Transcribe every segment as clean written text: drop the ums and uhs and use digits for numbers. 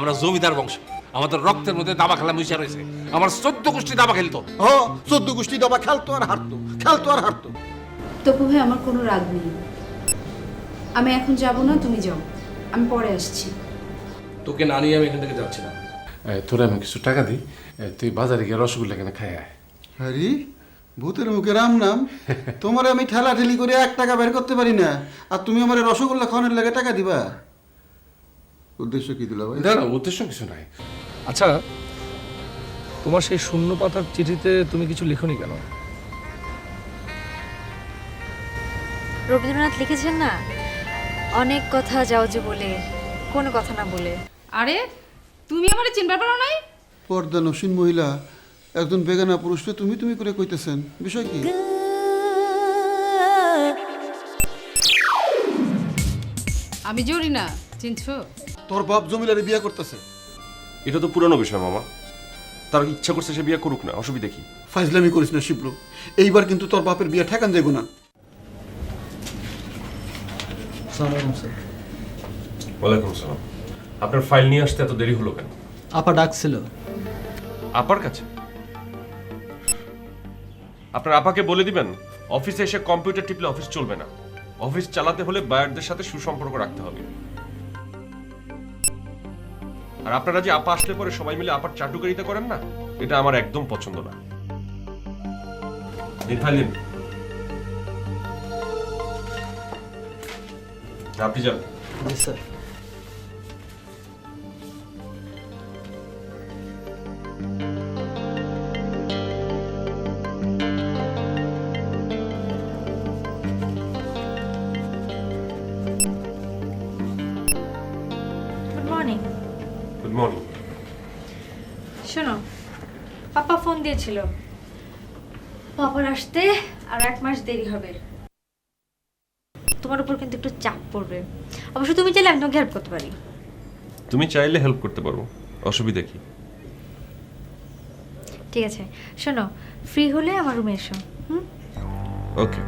আমরা জমিদার বংশ, আমাদের রক্তের মধ্যে দাবা খেলা মিশা রয়েছে। আমার 14 গোষ্ঠী দাবা খেলতো। ও 14 গোষ্ঠী দাবা খেলতো আর হারতো, খেলতো আর হারতো। তপু ভাই, আমার কোনো রাগ নেই। আমি এখন যাব না, তুমি যাও, আমি পরে আসছি। তোকে না নিয়ে আমি এখান থেকে যাচ্ছি না। তোরা আমি কিছু টাকা দিই, তুই বাজারে গিয়ে রসগোল্লা কিনে খাই আয়। আরে ভূতের মুখে রাম নাম, তোমার আমি ঠেলা ঠেলি করে 1 টাকা বের করতে পারি না, আর তুমি আমার রসগোল্লা খাওয়ানোর লাগে টাকা দিবা? উদ্দেশ্য কি দিলা ভাই? না না, উদ্দেশ্য কিছু নাই। আচ্ছা, তোমার সেই শূন্য পাতার চিঠিতে তুমি কিছু লিখনি কেন? রবীন্দ্রনাথ লিখেছেন না, অনেক কথা যাও যে বলে, কোনো কথা না বলে। আরে তুমি আমারে চিনবার পারো নাই? পর্দা নসীন মহিলা একজন বেগানা পুরুষকে তুমি তুমি করে কইতেছেন, বিষয় কি? আমি জরি না, চিনছো? তোর বাপ জমিলারে বিয়ে করতেছে। এটা তো পুরনো বিষয় মামা, তার ইচ্ছা করছে সে বিয়ে করুক না, অসুবিধা কি? ফাইজলামি করিস না শিবলু, এইবার কিন্তু তোর বাপের বিয়ে ঠেকান যাইব না। ওয়ালাইকুম আসসালাম। আপনার ফাইল নিয়ে আসতে এত দেরি হলো কেন? আপা ডাকছিল। আপার কাছে? আপনার আপাকে বলে দিবেন অফিসে এসে কম্পিউটার টিপলে অফিস চলবে না। অফিস চালাতে হলে বায়ারদের সাথে সুসম্পর্ক রাখতে হবে। আর আপনারা যে আপা আসলে পরে সবাই মিলে আপার চাটুকারিতা করেন না, এটা আমার একদম পছন্দ না। এই ফাইল নিন। আপনি যান। জি sir. Good morning. Good morning. শোনো, পাপা ফোন দিয়েছিল, পাপার আসতে আর 1 মাস দেরি হবে। তোমার উপর কিন্তু একটু চাপ পড়বে। অবশ্য তুমি চাইলে আমি তোমাকে হেল্প করতে পারি। তুমি চাইলে হেল্প করতে পারবো, অসুবিধা কি? ঠিক আছে, শোনো, ফ্রি হলে আমার রুমে এসো। হুম? ওকে।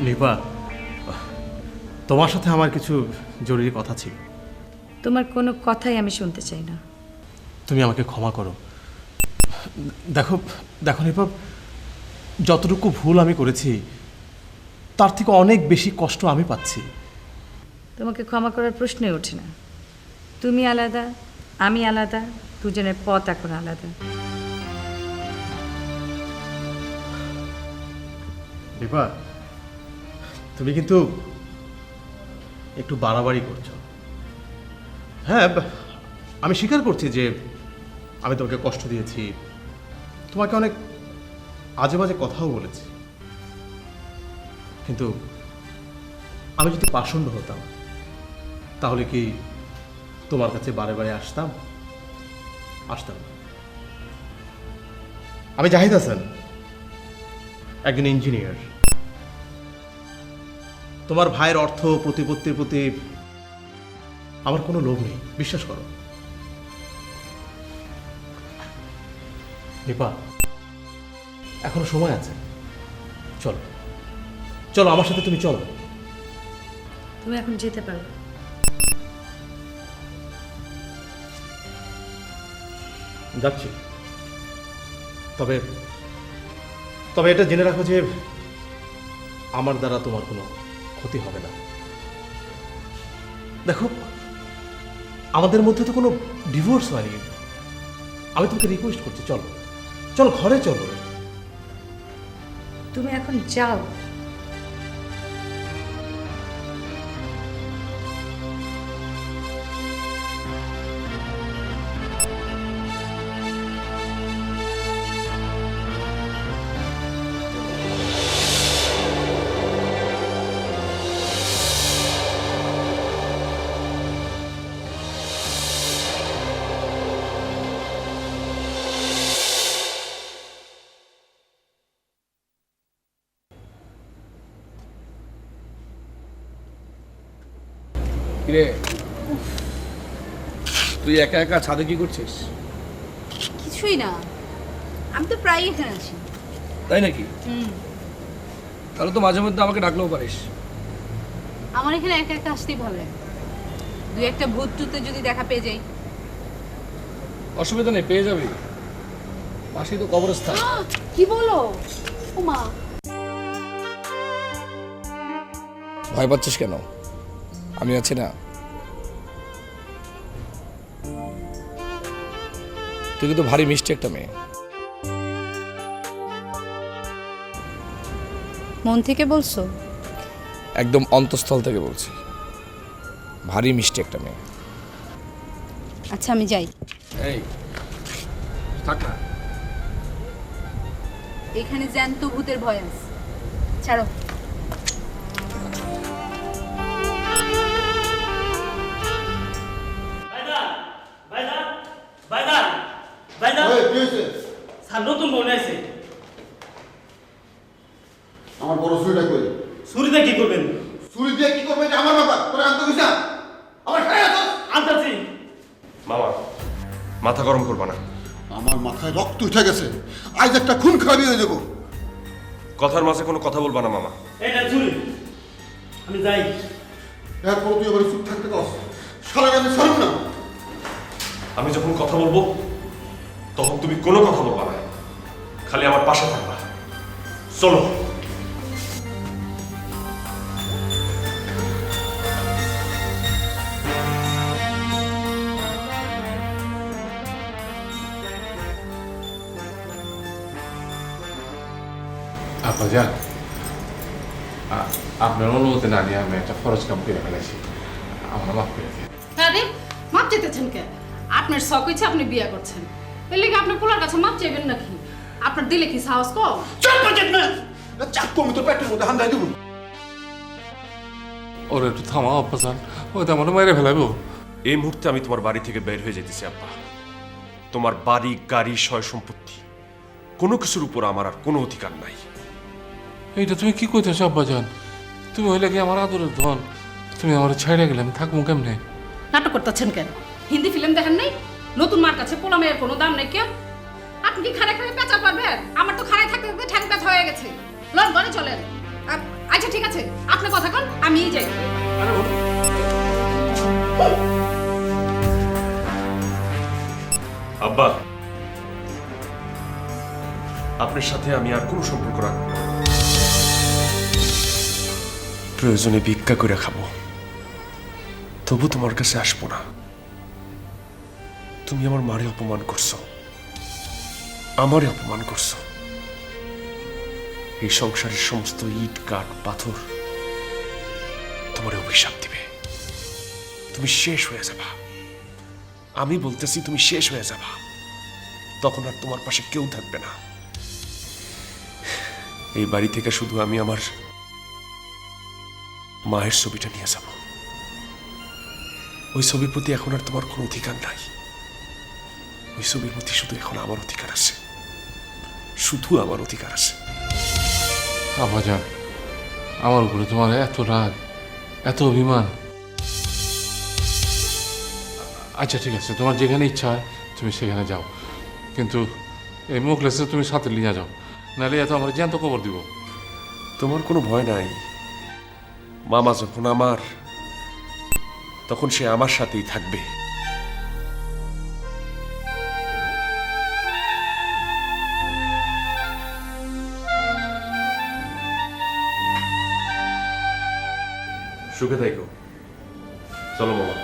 নিপা, তোমার সাথে আমার কিছু জরুরি কথা ছিল। তোমার কোনো কথাই আমি শুনতে চাই না। তুমি আমাকে ক্ষমা করো। দেখো দেখো নিপা, যতটুকু ভুল আমি করেছি তার থেকে অনেক বেশি কষ্ট আমি পাচ্ছি। তোমাকে ক্ষমা করার প্রশ্নই ওঠে না। তুমি আলাদা, আমি আলাদা, দুজনের পথ এখন আলাদা। নিপা, তুমি কিন্তু একটু বাড়াবাড়ি করছো। হ্যাঁ, আমি স্বীকার করছি যে আমি তোমাকে কষ্ট দিয়েছি, তোমাকে অনেক আজে বাজে কথাও বলেছি, কিন্তু আমি যদি পাষণ্ড হতাম তাহলে কি তোমার কাছে বারে বারে আসতাম? আসতাম না। আমি জাহিদ হাসান, একজন ইঞ্জিনিয়ার। তোমার ভাইয়ের অর্থ প্রতিপত্তির প্রতি আমার কোনো লোভ নেই, বিশ্বাস করো। নিপা, এখনো সময় আছে, চলো চলো আমার সাথে, তুমি চলো। তুমি এখন যেতে পারো। যাচ্ছি, তবে তবে এটা জেনে রাখো যে আমার দ্বারা তোমার কোনো ক্ষতি হবে না। দেখো, আমাদের মধ্যে তো কোনো ডিভোর্স হয়নি। আমি তোমাকে রিকোয়েস্ট করছি, চলো চলো, ঘরে চলো। তুমি এখন যাও। কিরে, তুই একা একা ছাদে কি করছিস? কিছুই না, আমি তো প্রায়ই এখানে আছি। তাই নাকি? তাহলে তো মাঝে মধ্যে আমাকে ডাকলেও পারিস। আমার এখানে একা একা আসতেই ভালো লাগে। দুই একটা ভূত টুতে যদি দেখা পেয়ে যাই। অসুবিধা নেই, পেয়ে যাবি, পাশেই তো কবরস্থান। কি বলো? ও মা, ভয় পাচ্ছিস কেন? আমি আছি না। তুই কিন্তু ভারী মিষ্টি একটা মেয়ে। মন থেকে বলছো? একদম অন্তঃস্থল থেকে বলছি, ভারী মিষ্টি একটা মেয়ে। আচ্ছা আমি যাই। এই থাক না। এখানে জ্যান্ত ভূতের ভয় আছে, ছাড়ো। এই, কি হয়েছে? স্যার নতুন বোন আছে। আমার বড় ছুরিটা কই? ছুরিতে কি করবেন? ছুরি দিয়ে কি করবে এটা আমার ব্যাপার, তোরা আনতে গেছিস না? আমার খাই আছো? আনতাছি। মামা মাথা গরম করবা না, আমার মাথায় রক্ত উঠে গেছে, আজ একটা খুন খাবি হয়ে যাবো। কথার মাঝে কোনো কথা বলবা না মামা। এটা ছুরি, আমি যাই। এরপর তুই এবারে চুপ থাকতে কস, সারা আমি ছাড়ব না। আমি যখন কথা বলবো তখন তুমি কোনো কথা বলবা না, খালি আমার পাশে থাকবা। চলো। আপা যান, আপনার অনুমতি না নিয়ে আমি একটা ফরজ কাম করে ফেলেছি, আমার মাফ করে দিন। আরে মাপ চেতেছেন কেন? আপনার শখ হয়েছে আপনি বিয়ে করছেন, এর লেগে আপনি পোলার কাছে মাপ চাইবেন নাকি? আপনার দিলে কি সাহস কম? চাপ পাচ্ছেন না, চাপ আমি তো পেটের মধ্যে হান্দাই দেবো। ওর একটু থামাও আপা যান, ওই তো আমার মেরে ফেলাবো। এই মুহূর্তে আমি তোমার বাড়ি থেকে বের হয়ে যেতেছি আব্বা। তোমার বাড়ি, গাড়ি, সয় সম্পত্তি কোনো কিছুর উপর আমার আর কোনো অধিকার নাই। এইটা তুমি কি কইতেছো আব্বা যান? তুমি হইলে কি আমার আদরের ধন, তুমি আমার ছাইড়ে গেলে আমি থাকবো কেমনে? নাটক করতেছেন কেন? হিন্দি ফিল্ম দেখেন নাই? নতুন মার কাছে পোলা মেয়ের কোনো দাম নেই কেন? আপনি কি খাড়ে খাড়ে পেঁচা পারবেন? আমার তো খাড়ায় থাকতে থাকতে ঠ্যাং ব্যথা হয়ে গেছে। লন ঘরে চলেন। আচ্ছা ঠিক আছে, আপনি কথা কন, আমিই যাই। আব্বা, আপনার সাথে আমি আর কোনো সম্পর্ক রাখবো না। প্রয়োজনে ভিক্ষা করে খাবো, তবু তোমার কাছে আসবো না। তুমি আমার মারে অপমান করছো, আমারে অপমান করছো। এই সংসারের সমস্ত ইট কাঠ পাথর তোমার অভিশাপ দিবে। তুমি শেষ হয়ে যাবা। আমি বলতেছি তুমি শেষ হয়ে যাবা, তখন আর তোমার পাশে কেউ থাকবে না। এই বাড়ি থেকে শুধু আমি আমার মায়ের ছবিটা নিয়ে যাব। ওই ছবির প্রতি এখন আর তোমার কোনো অধিকার নাই। ওই ছবির প্রতি শুধু এখন আমার অধিকার আছে, শুধু আমার অধিকার আছে। আপা যান, আমার উপরে তোমার এত রাগ, এত অভিমান। আচ্ছা ঠিক আছে, তোমার যেখানে ইচ্ছা হয় তুমি সেখানে যাও, কিন্তু এই মুখলেসে তুমি সাথে নিয়ে যাও, নাহলে এত আমার জ্যান্ত খবর দিব। তোমার কোনো ভয় নাই। মামা যখন আমার, তখন সে আমার সাথেই থাকবে। সুখে থাইকো। চলো মামা।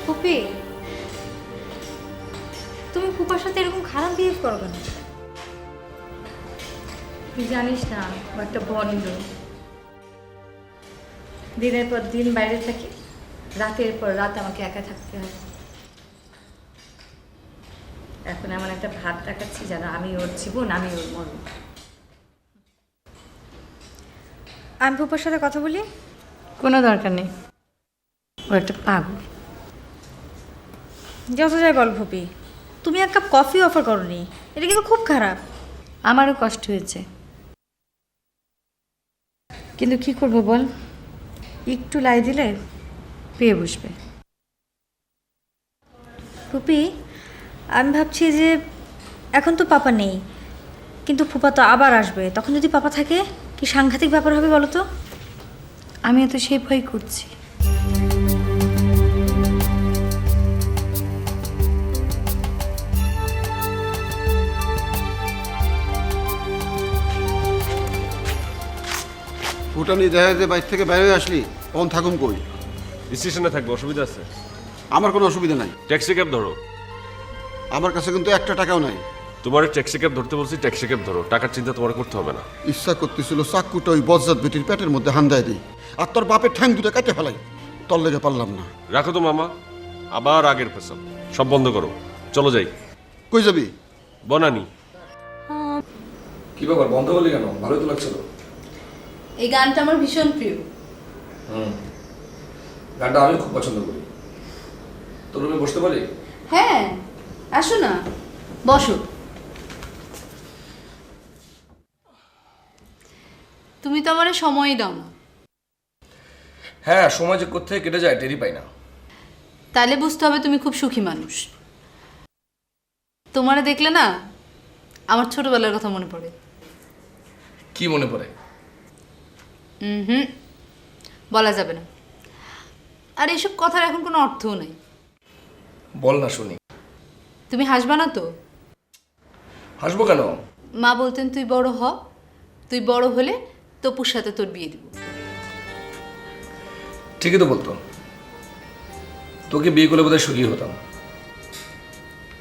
ফুপি, তুমি ফুপার সাথে এরকম খারাপ বিহেভ করো কেন? তুই জানিস না ও একটা বন্ড। দিনের পর দিন বাইরে থাকি, রাতের পর রাত আমাকে একা থাকতে হয়। এখন এমন একটা ভাব দেখাচ্ছি যেন আমি ওর জীবন, আমি ওর মরণ। আমি ফুপার সাথে কথা বলি? কোনো দরকার নেই, ও একটা পাগল। যত যাই বল ফুপি, তুমি এক কাপ কফি অফার করনি, এটা কিন্তু খুব খারাপ। আমারও কষ্ট হয়েছে, কিন্তু কি করব বল, একটু লাই দিলে পেয়ে বসবে। ফুপি, আমি ভাবছি যে এখন তো পাপা নেই, কিন্তু ফুপা তো আবার আসবে, তখন যদি পাপা থাকে কি সাংঘাতিক ব্যাপার হবে বলো তো? আমিও তো সেই ভয় করছি। ফুটানি দেখা যে বাইর থেকে বাইরে আসলি তখন থাকুম কই? স্টেশনে থাকবো, অসুবিধা আছে? আমার কোনো অসুবিধা নাই। ট্যাক্সি ক্যাব ধরো। আমার কাছে কিন্তু একটা টাকাও নাই। তোমার ট্যাক্সি ক্যাব ধরতে বলছি, ট্যাক্সি ক্যাব ধরো, টাকার চিন্তা তোমার করতে হবে না। ইচ্ছা করতেছিল চাকুটা ওই বজ্জাত বেটির পেটের মধ্যে হান্দায় দিই আর তোর বাপের ঠ্যাং দুটো কেটে ফেলাই, তোর লেগে পারলাম না। রাখো তো মামা, আবার আগের পেছাব, সব বন্ধ করো, চলো যাই। কই যাবি? বনানি। কি ব্যাপার, বন্ধ করলি কেন? ভালো তো লাগছিল। এই গানটা আমার ভীষণ প্রিয়। গানটা আমি খুব পছন্দ করি। তোর রুমে বসতে পারি? হ্যাঁ, আসো না, বসো। তুমি তো আমার সময়ই দাও না। হ্যাঁ, সময় যে কোথায় কেটে যায় টেরই পাই না। তাহলে বুঝতে হবে তুমি খুব সুখী মানুষ। তোমারে দেখলে না আমার ছোটবেলার কথা মনে পড়ে। কি মনে পড়ে? হুম, বলা যাবে না। আর এসব কথার এখন কোনো অর্থও নাই। বল না শুনি। তুমি হাসবা না তো? হাসবো কেন? মা বলতেন তুই বড় হ, তুই বড় হলে তপুর সাথে তোর বিয়ে দিব। ঠিকই তো বলতো, তোকে বিয়ে করলে বোধহয় সুখী হতাম।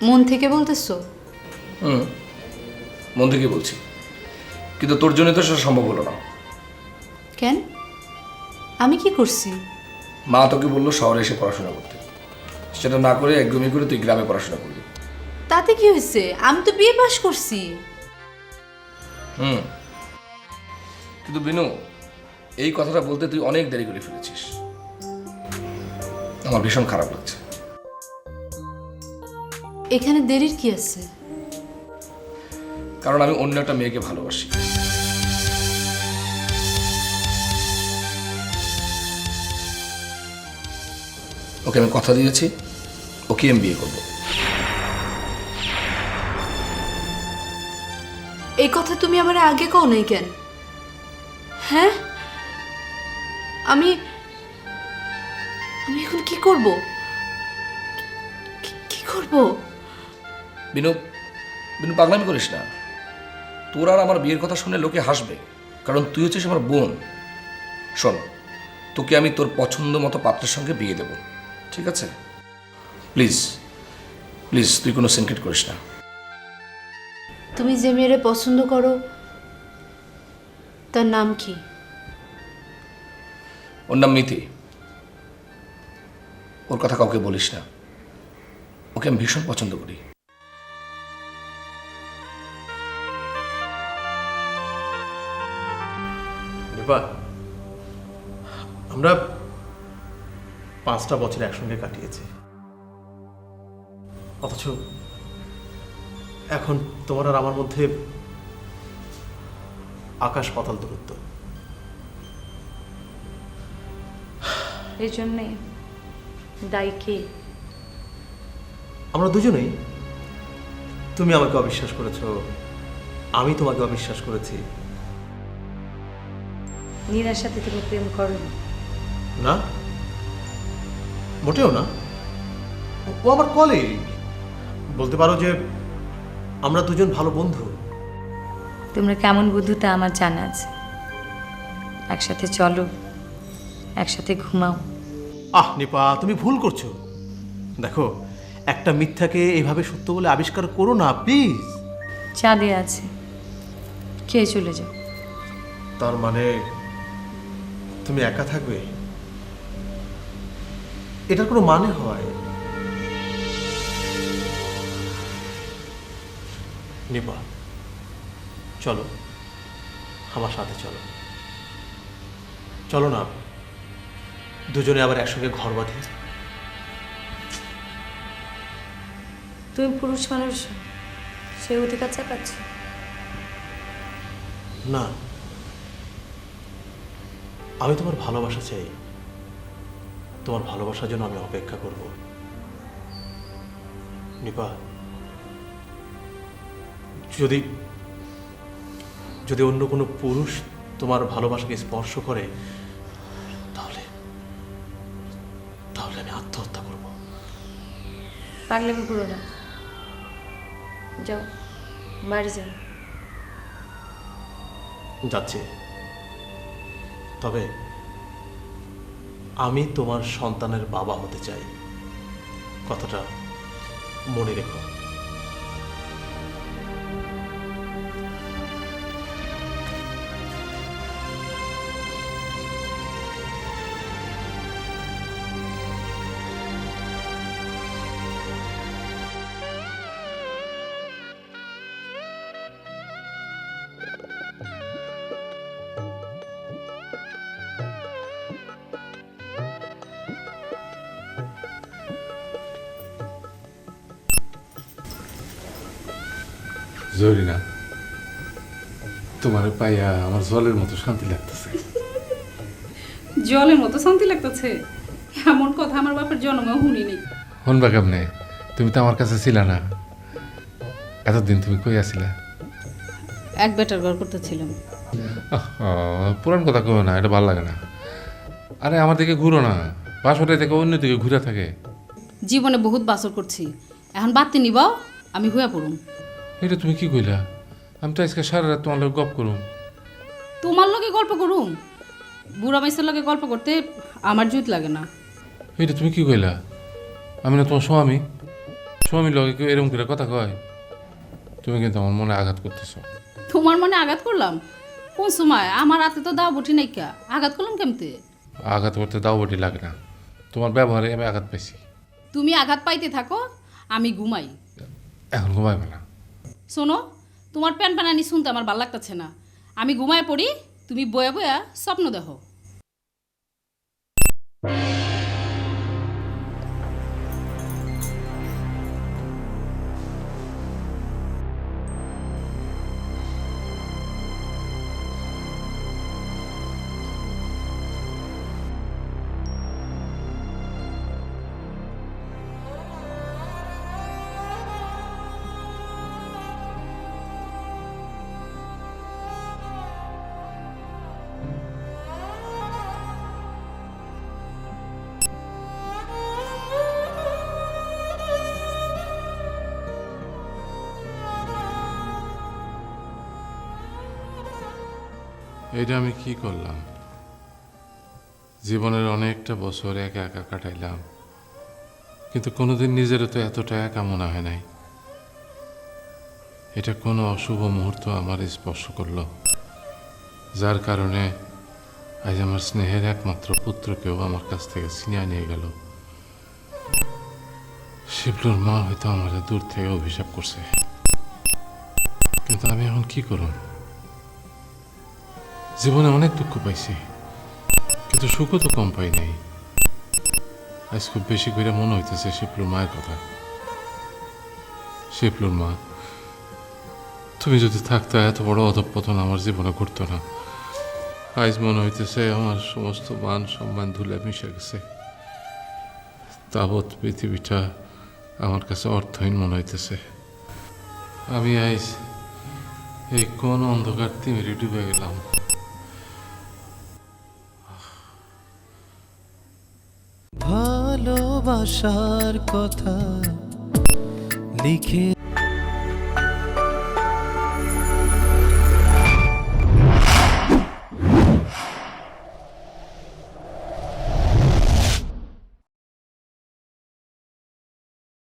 মন থেকে বলতেছো? মন থেকে বলছি, কিন্তু তোর জন্য তো সেটা সম্ভব হলো না। কেন? আমি কি করছি? মা তোকে বললো শহরে এসে পড়াশোনা করতে, সেটা না করে একদমই করে তুই গ্রামে পড়াশোনা করবি। তাতে কি হয়েছে? আমি তো বিয়ে পাশ করছি। কিন্তু বিনু, এই কথাটা বলতে তুই অনেক দেরি করে ফেলেছিস। আমার ভীষণ খারাপ লাগছে। এখানে দেরির কি আছে? কারণ আমি অন্য একটা মেয়েকে ভালোবাসি। ওকে আমি কথা দিয়েছি, ওকে আমি বিয়ে করবো। এই কথা তুমি আমার আগে কও নাই কেন? হ্যাঁ, আমি এখন কি করব? কি করব? বিনু, বিনু পাগলামি করিস না। তোর আর আমার বিয়ের কথা শুনে লোকে হাসবে, কারণ তুই হচ্ছিস আমার বোন। শোন, তোকে আমি তোর পছন্দ মতো পাত্রের সঙ্গে বিয়ে দেব, ঠিক আছে? প্লিজ প্লিজ, তুই কোনো সিনক্রেট করিস না। তুমি যে মেয়েরে পছন্দ করো তার নাম কি? ওর নাম মিতি। ওর কথা কাউকে বলিস না, ওকে আমি ভীষণ পছন্দ করি। রিপা, আমরা 5টা বছর একসঙ্গে কাটিয়েছি, অথচ এখন তোমার আর আমার মধ্যে আকাশ পাতাল দূরত্ব। এই জন্যে দায়ী কে? আমরা দুজনেই। তুমি আমাকে অবিশ্বাস করেছো, আমি তোমাকে অবিশ্বাস করেছি। নীরার সাথে তুমি প্রেম করো না, মোটেও না। ও আমার কলিগ, বলতে পারো যে আমরা দুজন ভালো বন্ধু। তোমরা কেমন বন্ধু তা আমার জানা আছে। একসাথে চলো, একসাথে ঘুমাও। নিপা, তুমি ভুল করছো। দেখো, একটা মিথ্যাকে এভাবে সত্য বলে আবিষ্কার করো না প্লিজ। চাঁদে আছে, খেয়ে চলে যাও। তার মানে তুমি একা থাকবে? এটার কোনো মানে হয়? নিপা, চলো আমার সাথে, চলো চলো না, দুজনে আবার একসঙ্গে ঘর বাঁধি। তুমি পুরুষ মানুষ, সেই অধিকার চাপাচ্ছ না, আমি তোমার ভালোবাসা চাই, তোমার ভালোবাসার জন্য আমি অপেক্ষা করব। নিপা, যদি যদি অন্য কোনো পুরুষ তোমার ভালোবাসাকে স্পর্শ করে, তাহলে তাহলে আমি আত্মহত্যা করব। পাগলামি করো না, যাও বাড়ি যাও। যাচ্ছে, তবে আমি তোমার সন্তানের বাবা হতে চাই, কথাটা মনে রেখো। জরিনা, তোমার পাইয়া আমার জলের মতো শান্তি লাগতেছে। জলের মতো শান্তি লাগতেছে? এমন কথা আমার বাপের জন্মেও শুনিনি। শুনবা কেমনে? তুমি তো আমার কাছে ছিলা না এতদিন, তুমি কই আছিলা? এক বেটার ঘর করতেছিলাম। পুরান কথা কো না, এটা ভালো লাগে না। আরে আমার দিকে ঘুরো না, বাসরে থেকে অন্য দিকে ঘুরে থাকে। জীবনে বহুত বাসর করছি, এখন বাড়তি নিবাও, আমি হইয়া পড়ুম। এটা তুমি কি কইলা? আমি তো আজকে সারা রাত তোমার লোক গপ করুম। তোমার লগে গল্প করুম? বুড়া মাইসের লগে গল্প করতে আমার জুত লাগে না। এটা তুমি কি কইলা? আমি না তোমার স্বামী, স্বামীর লগে কেউ এরকম করে কথা কয়? তুমি কিন্তু আমার মনে আঘাত করতেছ। তোমার মনে আঘাত করলাম? কোন সময়? আমার হাতে তো দাও বটি নাই, কা আঘাত করলাম কেমতে? আঘাত করতে দাও বটি লাগে না, তোমার ব্যবহারে আমি আঘাত পাইছি। তুমি আঘাত পাইতে থাকো, আমি ঘুমাই। এখন ঘুমাইবে না? শোনো, তোমার প্যান প্যানানি শুনতে আমার ভাল লাগতেছে না। আমি ঘুমায় পড়ি, তুমি বয়া বয়া স্বপ্ন দেখো। এটা আমি কি করলাম? জীবনের অনেকটা বছর একা একা কাটাইলাম, কিন্তু কোনোদিন নিজেরও তো এতটা একা মনে হয় নাই। এটা কোনো অশুভ মুহূর্ত আমার স্পর্শ করলো, যার কারণে আজ আমার স্নেহের একমাত্র পুত্রকেও আমার কাছ থেকে ছিনিয়ে নিয়ে গেল। শিবলুর মা হয়তো আমার দূর থেকে অভিশাপ করছে, কিন্তু আমি এখন কি করব? জীবনে অনেক দুঃখ পাইছি, কিন্তু সুখও তো কম পাই নাই। আজ খুব বেশি করে মনে হইতেছে শিবলুর মায়ের কথা। শিবলুর মা, তুমি যদি থাকতে এত বড় অধঃপতন আমার জীবনে ঘটতো না। আজ মনে হইতেছে আমার সমস্ত মান সম্মান ধুলে মিশে গেছে। তাবৎ পৃথিবীটা আমার কাছে অর্থহীন মনে হইতেছে। আমি আজ এই কোন অন্ধকার তিমিরে ডুবে গেলাম। ভালোবাসার কথা লিখে